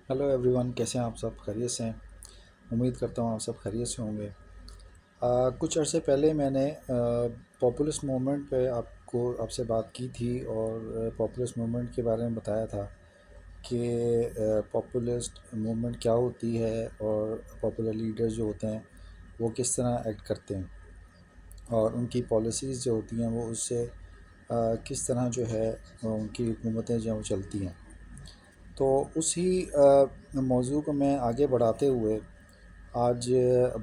Hello every one, کیسے ہیں آپ؟ سب خیریت سے ہیں؟ امید کرتا ہوں آپ سب خیریت سے ہوں گے۔ کچھ عرصے پہلے میں نے پاپولسٹ موومنٹ پہ آپ سے بات کی تھی، اور پاپولسٹ موومنٹ کے بارے میں بتایا تھا کہ پاپولسٹ موومنٹ کیا ہوتی ہے، اور پاپولر لیڈر جو ہوتے ہیں وہ کس طرح ایکٹ کرتے ہیں، اور ان کی پالیسیز جو ہوتی ہیں وہ اس سے کس طرح جو ہے ان کی حکومتیں جو ہیں وہ چلتی ہیں۔ تو اسی موضوع کو میں آگے بڑھاتے ہوئے آج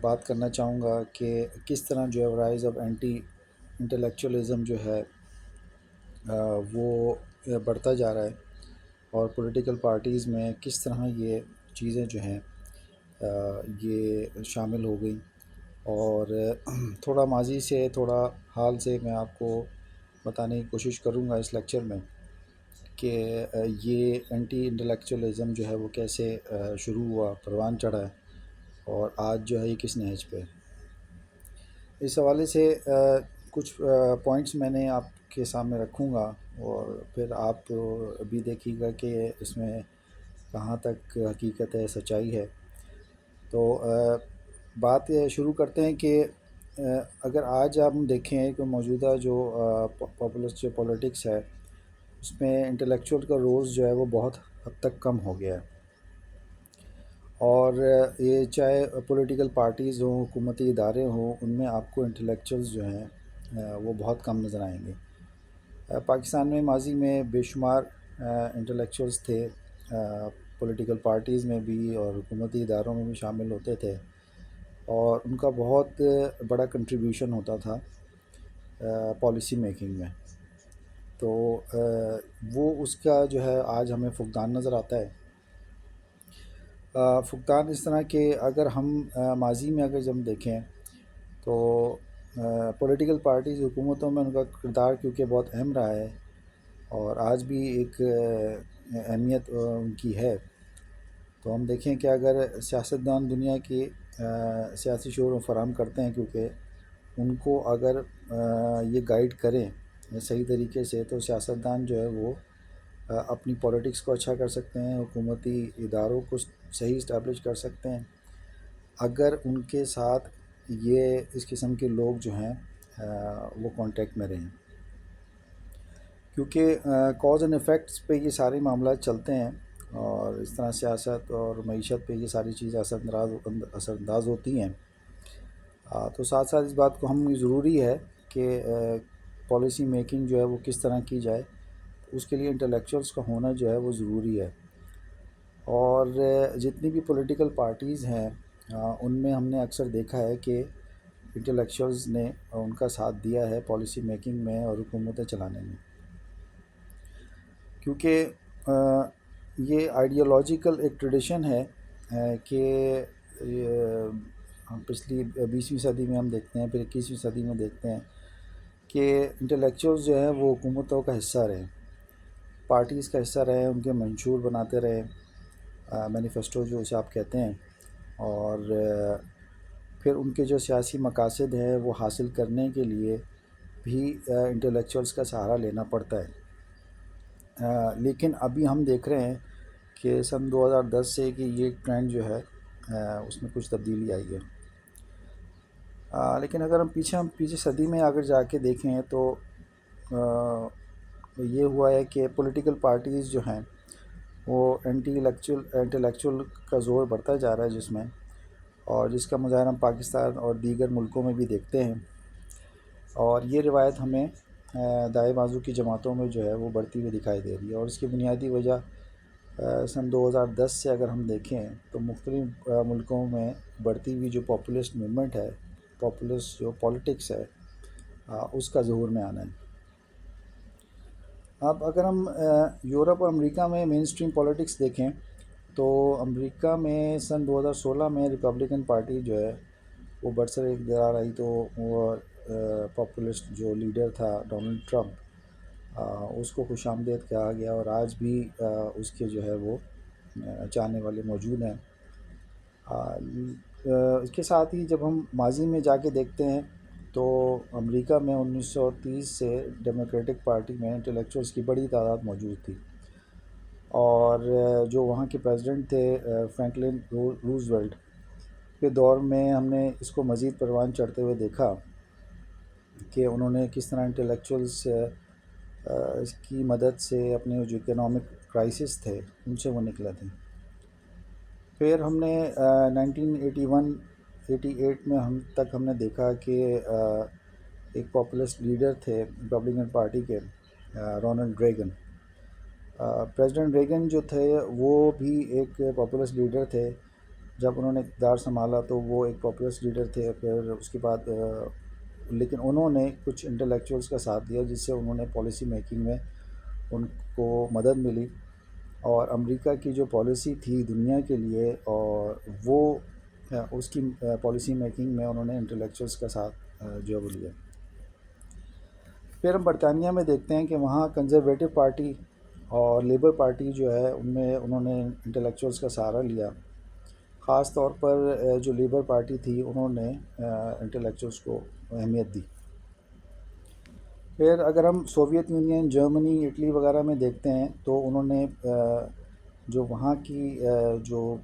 بات کرنا چاہوں گا کہ کس طرح جو ہے رائز آف اینٹی انٹلیکچولی جو ہے وہ بڑھتا جا رہا ہے، اور پولیٹیکل پارٹیز میں کس طرح یہ چیزیں جو ہیں یہ شامل ہو گئیں۔ اور تھوڑا ماضی سے، تھوڑا حال سے میں آپ کو بتانے کی کوشش کروں گا اس لیکچر میں کہ یہ اینٹی انٹلیکچولی جو ہے وہ کیسے شروع ہوا، پروان چڑھا ہے، اور آج جو ہے یہ کس نہج پہ ہے۔ اس حوالے سے کچھ پوائنٹس میں نے آپ کے سامنے رکھوں گا، اور پھر آپ بھی دیکھیے گا کہ اس میں کہاں تک حقیقت ہے، سچائی ہے۔ تو بات شروع کرتے ہیں کہ اگر آج ہم دیکھیں کہ موجودہ جو پاپولسٹ جو پولیٹکس ہے اس میں انٹلیکچوئل کا رولز جو ہے وہ بہت حد تک کم ہو گیا ہے، اور یہ چاہے پولیٹیکل پارٹیز ہوں، حکومتی ادارے ہوں، ان میں آپ کو انٹلیکچوئلز جو ہیں وہ بہت کم نظر آئیں گے۔ پاکستان میں ماضی میں بے شمار انٹلیکچوئلز تھے، پولیٹیکل پارٹیز میں بھی اور حکومتی اداروں میں بھی شامل ہوتے تھے، اور ان کا بہت بڑا کنٹریبیوشن ہوتا تھا پالیسی میکنگ میں۔ تو وہ اس کا جو ہے آج ہمیں فقدان نظر آتا ہے۔ فقدان اس طرح کہ اگر ہم ماضی میں اگر ہم دیکھیں تو پولیٹیکل پارٹیز حکومتوں میں ان کا کردار کیونکہ بہت اہم رہا ہے، اور آج بھی ایک اہمیت ان کی ہے۔ تو ہم دیکھیں کہ اگر سیاستدان دنیا کی سیاسی شعور فراہم کرتے ہیں، کیونکہ ان کو اگر یہ گائیڈ کریں صحیح طریقے سے، تو سیاستدان جو ہے وہ اپنی پولیٹکس کو اچھا کر سکتے ہیں، حکومتی اداروں کو صحیح اسٹیبلش کر سکتے ہیں، اگر ان کے ساتھ یہ اس قسم کے لوگ جو ہیں وہ کانٹیکٹ میں رہیں، کیونکہ کاز اینڈ افیکٹس پہ یہ سارے معاملات چلتے ہیں، اور اس طرح سیاست اور معیشت پہ یہ ساری چیزیں اثر انداز ہوتی ہیں۔ تو ساتھ ساتھ اس بات کو ہم ضروری ہے کہ پالیسی میکنگ جو ہے وہ کس طرح کی جائے، اس کے لیے انٹلیکچوئلس کا ہونا جو ہے وہ ضروری ہے۔ اور جتنی بھی پولیٹیکل پارٹیز ہیں ان میں ہم نے اکثر دیکھا ہے کہ انٹلیکچوئلز نے ان کا ساتھ دیا ہے پالیسی میکنگ میں اور حکومتیں چلانے میں، کیونکہ یہ آئیڈیالوجیکل ایک ٹریڈیشن ہے کہ ہم پچھلی 20ویں صدی میں ہم دیکھتے ہیں، پھر 21ویں صدی میں دیکھتے ہیں کہ انٹلیکچوئلز جو ہیں وہ حکومتوں کا حصہ رہے، پارٹیز کا حصہ رہے، ان کے منشور بناتے رہے، مینیفیسٹو جو اسے آپ کہتے ہیں، اور پھر ان کے جو سیاسی مقاصد ہیں وہ حاصل کرنے کے لیے بھی انٹلیکچوئلز کا سہارا لینا پڑتا ہے۔ لیکن ابھی ہم دیکھ رہے ہیں کہ سن 2010 سے کہ یہ ٹرینڈ جو ہے اس میں کچھ تبدیلی آئی ہے۔ لیکن اگر ہم پیچھے صدی میں اگر جا کے دیکھیں تو یہ ہوا ہے کہ پولیٹیکل پارٹیز جو ہیں وہ انٹلیکچوئل کا زور بڑھتا جا رہا ہے جس میں، اور جس کا مظاہرہ ہم پاکستان اور دیگر ملکوں میں بھی دیکھتے ہیں، اور یہ روایت ہمیں دائیں بازو کی جماعتوں میں جو ہے وہ بڑھتی ہوئی دکھائی دے رہی ہے۔ اور اس کی بنیادی وجہ سن 2010 سے اگر ہم دیکھیں تو مختلف ملکوں میں بڑھتی ہوئی جو پاپولسٹ موومنٹ ہے، پاپولسٹ جو پولیٹکس ہے، اس کا ظہور میں آنا ہے۔ اب اگر ہم یورپ اور امریکہ میں مین اسٹریم پولیٹکس دیکھیں تو امریکہ میں سن 2016 میں ریپبلکن پارٹی جو ہے وہ برسر اقتدار آئی، تو وہ پاپولسٹ جو لیڈر تھا ڈونلڈ ٹرمپ، اس کو خوش آمدید کہا گیا، اور آج بھی اس کے جو ہے وہ چاہنے والے موجود ہیں۔ اس کے ساتھ ہی جب ہم ماضی میں جا کے دیکھتے ہیں تو امریکہ میں 1930 سے ڈیموکریٹک پارٹی میں انٹلیکچوئلس کی بڑی تعداد موجود تھی، اور جو وہاں کے پریزیڈنٹ تھے فرینکلن روزویلٹ کے دور میں ہم نے اس کو مزید پروان چڑھتے ہوئے دیکھا کہ انہوں نے کس طرح انٹلیکچوئلس اس کی مدد سے اپنے جو اکنامک کرائسس تھے ان سے وہ نکلے تھے. پھر ہم نے 1981-88 میں ہم نے دیکھا کہ ایک پاپولسٹ لیڈر تھے ریپبلکن پارٹی کے رونلڈ ریگن. پریزیڈنٹ ریگن جو تھے وہ بھی ایک پاپولسٹ لیڈر تھے. جب انہوں نے اقتدار سنبھالا تو وہ ایک پاپولسٹ لیڈر تھے. پھر اس کے بعد لیکن انہوں نے کچھ انٹلیکچوئلس کا ساتھ دیا جس سے انہوں نے پالیسی میکنگ میں ان کو مدد ملی. اور امریکہ کی جو پالیسی تھی دنیا کے لیے اور وہ اس کی پالیسی میکنگ میں انہوں نے انٹلیکچوئلس کا ساتھ جو ہے وہ لیا. پھر ہم برطانیہ میں دیکھتے ہیں کہ وہاں کنزرویٹو پارٹی اور لیبر پارٹی جو ہے ان میں انہوں نے انٹلیکچوئلس کا سہارا لیا. خاص طور پر جو لیبر پارٹی تھی انہوں نے انٹلیکچوئلس کو اہمیت دی. پھر اگر ہم سوویت یونین، جرمنی، اٹلی وغیرہ میں دیکھتے ہیں تو انہوں نے جو وہاں کی جو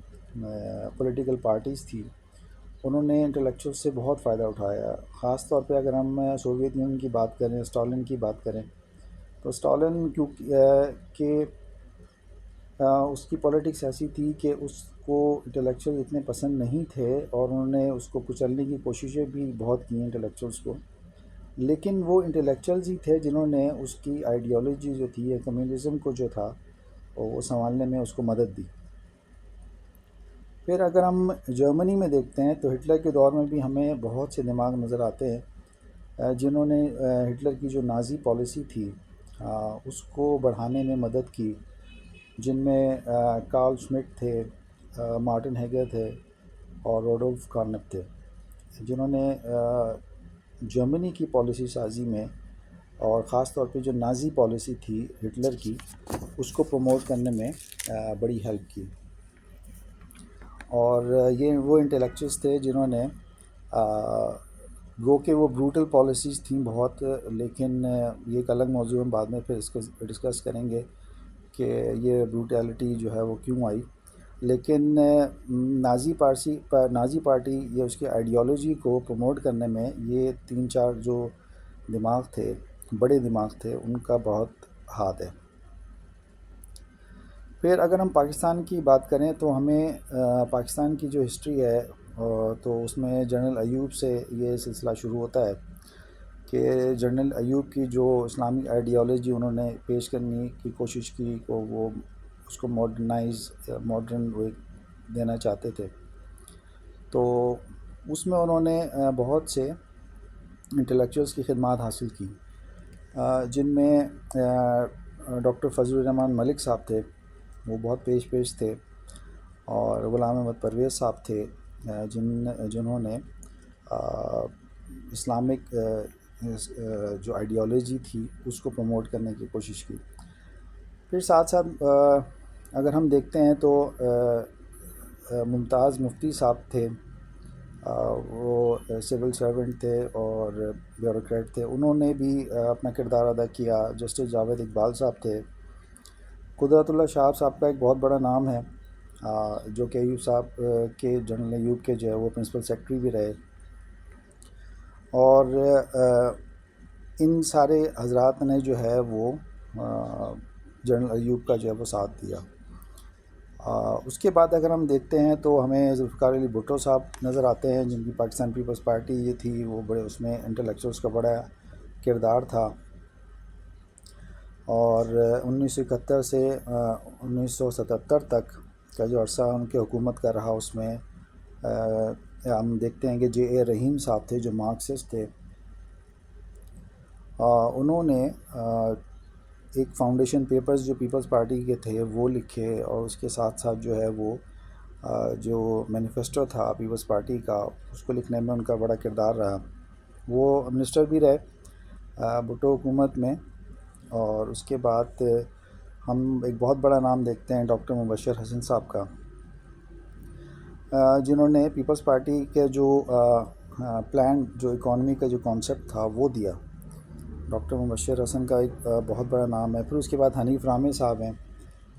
پولیٹیکل پارٹیز تھی انہوں نے انٹلیکچوئل سے بہت فائدہ اٹھایا. خاص طور پہ اگر ہم سوویت یونین کی بات کریں، اسٹالن کی بات کریں تو اسٹالن کہ اس کی پولیٹکس ایسی تھی کہ اس کو انٹلیکچوئل اتنے پسند نہیں تھے اور انہوں نے اس کو کچلنے کی کوششیں بھی بہت کی انٹلیکچوئلس کو. لیکن وہ انٹلیکچوئلز ہی تھے جنہوں نے اس کی آئیڈیالوجی جو تھی کمیونزم کو جو تھا وہ سنبھالنے میں اس کو مدد دی. پھر اگر ہم جرمنی میں دیکھتے ہیں تو ہٹلر کے دور میں بھی ہمیں بہت سے دماغ نظر آتے ہیں جنہوں نے ہٹلر کی جو نازی پالیسی تھی اس کو بڑھانے میں مدد کی، جن میں کارل شمٹ تھے، مارٹن ہیگر تھے اور روڈولف کارنپ تھے، جنہوں نے جرمنی کی پالیسی سازی میں اور خاص طور پہ جو نازی پالیسی تھی ہٹلر کی اس کو پروموٹ کرنے میں بڑی ہیلپ کی. اور یہ وہ انٹلیکچوئلس تھے جنہوں نے گو کہ وہ بروٹل پالیسیز تھیں بہت، لیکن یہ ایک الگ موضوع ہم بعد میں پھر اس کو ڈسکس کریں گے کہ یہ بروٹیلٹی جو ہے وہ کیوں آئی. لیکن نازی پارٹی یا اس کی آئیڈیالوجی کو پروموٹ کرنے میں یہ 3-4 جو دماغ تھے، بڑے دماغ تھے، ان کا بہت ہاتھ ہے. پھر اگر ہم پاکستان کی بات کریں تو ہمیں پاکستان کی جو ہسٹری ہے تو اس میں جنرل ایوب سے یہ سلسلہ شروع ہوتا ہے کہ جنرل ایوب کی جو اسلامی آئیڈیالوجی انہوں نے پیش کرنے کی کوشش کی کو وہ اس کو ماڈرن دینا چاہتے تھے. تو اس میں انہوں نے بہت سے انٹلیکچوئلس کی خدمات حاصل کی، جن میں ڈاکٹر فضل الرحمان ملک صاحب تھے، وہ بہت پیش تھے، اور غلام احمد پرویز صاحب تھے جنہوں نے اسلامک جو آئیڈیالوجی تھی اس کو پروموٹ کرنے کی کوشش کی. پھر ساتھ اگر ہم دیکھتے ہیں تو ممتاز مفتی صاحب تھے، وہ سول سرونٹ تھے اور بیوروکریٹ تھے، انہوں نے بھی اپنا کردار ادا کیا. جسٹس جاوید اقبال صاحب تھے. قدرت اللہ شہاب صاحب کا ایک بہت بڑا نام ہے، جو کہ ایوب صاحب کے جنرل ایوب کے جو ہے وہ پرنسپل سیکرٹری بھی رہے. اور ان سارے حضرات نے جو ہے وہ جنرل ایوب کا جو ہے وہ ساتھ دیا. اس کے بعد اگر ہم دیکھتے ہیں تو ہمیں ذوالفقار علی بھٹو صاحب نظر آتے ہیں، جن کی پاکستان پیپلز پارٹی یہ تھی، وہ بڑے اس میں انٹلیکچوئلس کا بڑا کردار تھا. اور 1971 سے 1977 تک کا جو عرصہ ان کے حکومت کا رہا، اس میں ہم دیکھتے ہیں کہ جے اے رحیم صاحب تھے جو مارکسسٹ تھے. انہوں نے ایک فاؤنڈیشن پیپرز جو پیپلز پارٹی کے تھے وہ لکھے، اور اس کے ساتھ ساتھ جو ہے وہ جو مینیفیسٹو تھا پیپلز پارٹی کا اس کو لکھنے میں ان کا بڑا کردار رہا. وہ منسٹر بھی رہے بھٹو حکومت میں. اور اس کے بعد ہم ایک بہت بڑا نام دیکھتے ہیں ڈاکٹر مبشر حسن صاحب کا، جنہوں نے پیپلز پارٹی کے جو پلان جو اکانومی کا جو کانسیپٹ تھا وہ دیا. ڈاکٹر مبشر حسن کا ایک بہت بڑا نام ہے. پھر اس کے بعد حنیف رامے صاحب ہیں،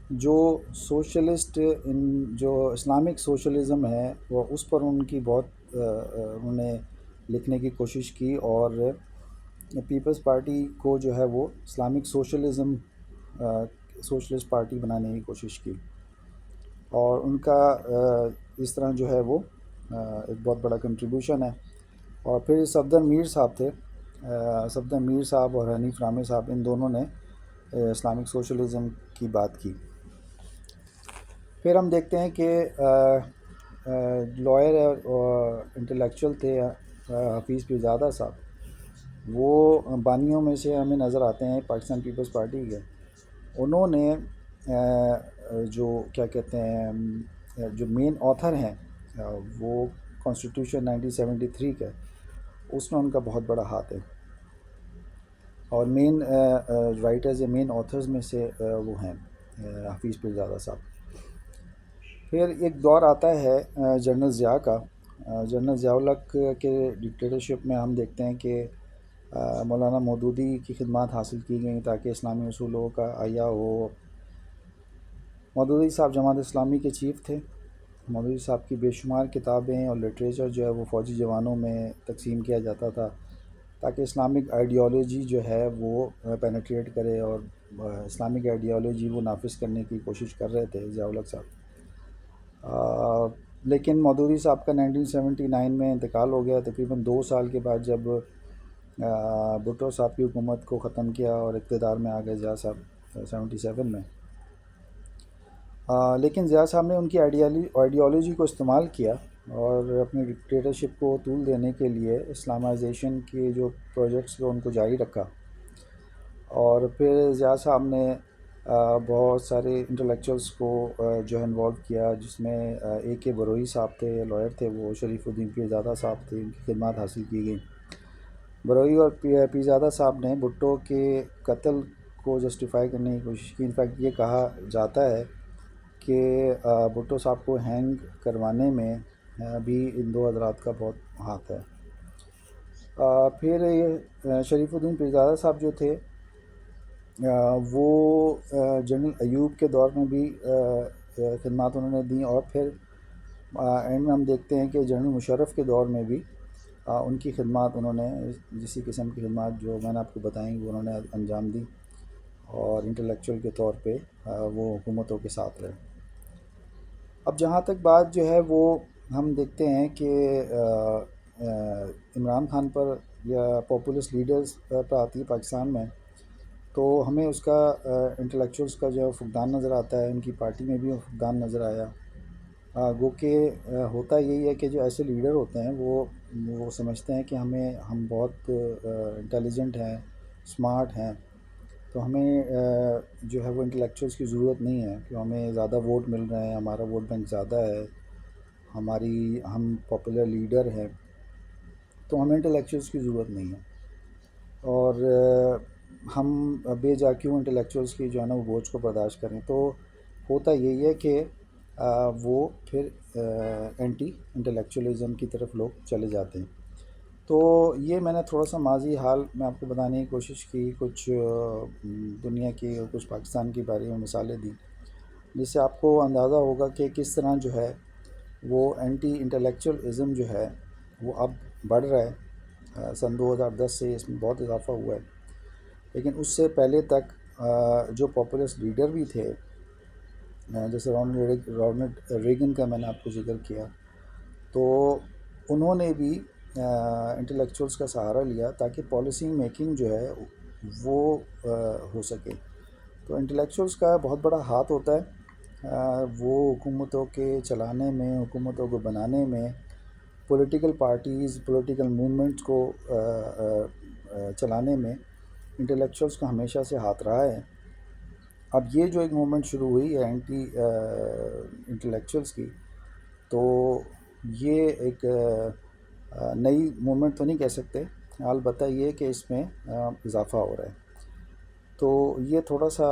جو سوشلسٹ جو اسلامک سوشلزم ہے وہ اس پر ان کی بہت انہوں نے لکھنے کی کوشش کی، اور پیپلز پارٹی کو جو ہے وہ اسلامک سوشلزم سوشلسٹ پارٹی بنانے کی کوشش کی، اور ان کا اس طرح جو ہے وہ ایک بہت بڑا کنٹریبیوشن ہے۔ اور پھر صفدر میر صاحب تھے، صفدر میر صاحب اور حنیف رامے صاحب، ان دونوں نے اسلامک سوشلزم کی بات کی۔ پھر ہم دیکھتے ہیں کہ لائر اور انٹلیکچوئل تھے حفیظ پیرزادہ صاحب، وہ بانیوں میں سے ہمیں نظر آتے ہیں پاکستان پیپلز پارٹی کے۔ انہوں نے جو کیا کہتے ہیں جو مین آتھر ہیں وہ کانسٹیٹیوشن 1973 کے، اس میں ان کا بہت بڑا ہاتھ ہے، اور مین رائٹرز یا مین آتھرز میں سے وہ ہیں حفیظ پیرزادہ صاحب۔ پھر ایک دور آتا ہے جنرل ضیاء کا۔ جنرل ضیاء الحق کے ڈکٹیٹرشپ میں ہم دیکھتے ہیں کہ مولانا مودودی کی خدمات حاصل کی گئیں تاکہ اسلامی اصولوں کا احیاء ہو۔ مودودی صاحب جماعت اسلامی کے چیف تھے۔ مودودی صاحب کی بے شمار کتابیں اور لٹریچر جو ہے وہ فوجی جوانوں میں تقسیم کیا جاتا تھا تاکہ اسلامک آئیڈیالوجی جو ہے وہ پینیٹریٹ کرے، اور اسلامک آئیڈیالوجی وہ نافذ کرنے کی کوشش کر رہے تھے ضیاء الحق صاحب۔ لیکن مودودی صاحب کا 1979 میں انتقال ہو گیا، تقریباً 2 سال کے بعد، جب بھٹو صاحب کی حکومت کو ختم کیا اور اقتدار میں آ گئے ضیاء صاحب 77 میں۔ لیکن ضیاء صاحب نے ان کی آئیڈیالوجی کو استعمال کیا اور اپنی ڈکٹیٹرشپ کو طول دینے کے لیے اسلامائزیشن کے جو پروجیکٹس تھے ان کو جاری رکھا، اور پھر ضیاء صاحب نے بہت سارے انٹلیکچوئلس کو جو ہے انوالو کیا، جس میں اے کے بروئی صاحب تھے، لائر تھے وہ، شریف الدین پیرزادہ صاحب تھے، ان کی خدمات حاصل کی گئیں۔ بروئی اور پیرزادہ صاحب نے بھٹو کے قتل کو جسٹیفائی کرنے کی کوشش کی۔ انفیکٹ یہ کہا جاتا ہے کہ بھٹو صاحب کو ہینگ کروانے میں بھی ان دو حضرات کا بہت ہاتھ ہے۔ پھر شریف الدین پیرزادہ صاحب جو تھے وہ جنرل ایوب کے دور میں بھی خدمات انہوں نے دیں، اور پھر اینڈ میں ہم دیکھتے ہیں کہ جنرل مشرف کے دور میں بھی ان کی خدمات انہوں نے اسی قسم کی خدمات جو میں نے آپ کو بتائیں وہ انہوں نے انجام دی، اور انٹلیکچوئل کے طور پہ وہ حکومتوں کے ساتھ رہے۔ اب جہاں تک بات جو ہے وہ ہم دیکھتے ہیں کہ عمران خان پر یا پاپولسٹ لیڈرز پر آتی ہے پاکستان میں، تو ہمیں اس کا انٹلیکچوئلس کا جو فقدان نظر آتا ہے، ان کی پارٹی میں بھی فقدان نظر آیا۔ گو کہ ہوتا یہی ہے کہ جو ایسے لیڈر ہوتے ہیں وہ سمجھتے ہیں کہ ہم بہت انٹیلیجنٹ ہیں، اسمارٹ ہیں، تو ہمیں جو ہے وہ انٹلیکچوئلس کی ضرورت نہیں ہے، کہ ہمیں زیادہ ووٹ مل رہے ہیں، ہمارا ووٹ بینک زیادہ ہے، ہم پاپولر لیڈر ہیں، تو ہمیں انٹلیکچوئلس کی ضرورت نہیں ہے، اور ہم بے جا کیوں انٹلیکچوئلس کی جو ہے نا وہ بوجھ کو برداشت کریں۔ تو ہوتا یہی ہے کہ وہ پھر اینٹی انٹلیکچوئلزم کی طرف لوگ چلے جاتے ہیں۔ تو یہ میں نے تھوڑا سا ماضی حال میں آپ کو بتانے کی کوشش کی، کچھ دنیا کی اور کچھ پاکستان کے بارے میں مثالیں دیں، جس سے آپ کو اندازہ ہوگا کہ کس طرح جو ہے وہ اینٹی انٹلیکچوئلزم جو ہے وہ اب بڑھ رہا ہے۔ سن 2010 سے اس میں بہت اضافہ ہوا ہے، لیکن اس سے پہلے تک جو پاپولسٹ لیڈر بھی تھے، جیسے رونلڈ ریگن کا میں نے آپ کو ذکر کیا، تو انہوں نے بھی انٹلیکچوئلس کا سہارا لیا تاکہ پالیسی میکنگ جو ہے وہ ہو سکے۔ تو انٹلیکچوئلس کا بہت بڑا ہاتھ ہوتا ہے، وہ حکومتوں کے چلانے میں، حکومتوں کو بنانے میں، پولیٹیکل پارٹیز، پولیٹیکل موومنٹس کو چلانے میں انٹلیکچوئلس کا ہمیشہ سے ہاتھ رہا ہے۔ اب یہ جو ایک موومنٹ شروع ہوئی ہے اینٹی انٹلیکچوئلس کی، تو یہ ایک نئی موومنٹ تو نہیں کہہ سکتے، البتہ یہ کہ اس میں اضافہ ہو رہا ہے۔ تو یہ تھوڑا سا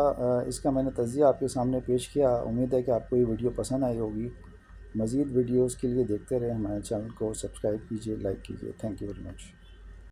اس کا میں نے تجزیہ آپ کے سامنے پیش کیا۔ امید ہے کہ آپ کو یہ ویڈیو پسند آئی ہوگی۔ مزید ویڈیوز کے لیے دیکھتے رہیں ہمارے چینل کو، سبسکرائب کیجیے، لائک کیجیے۔ Thank you very much.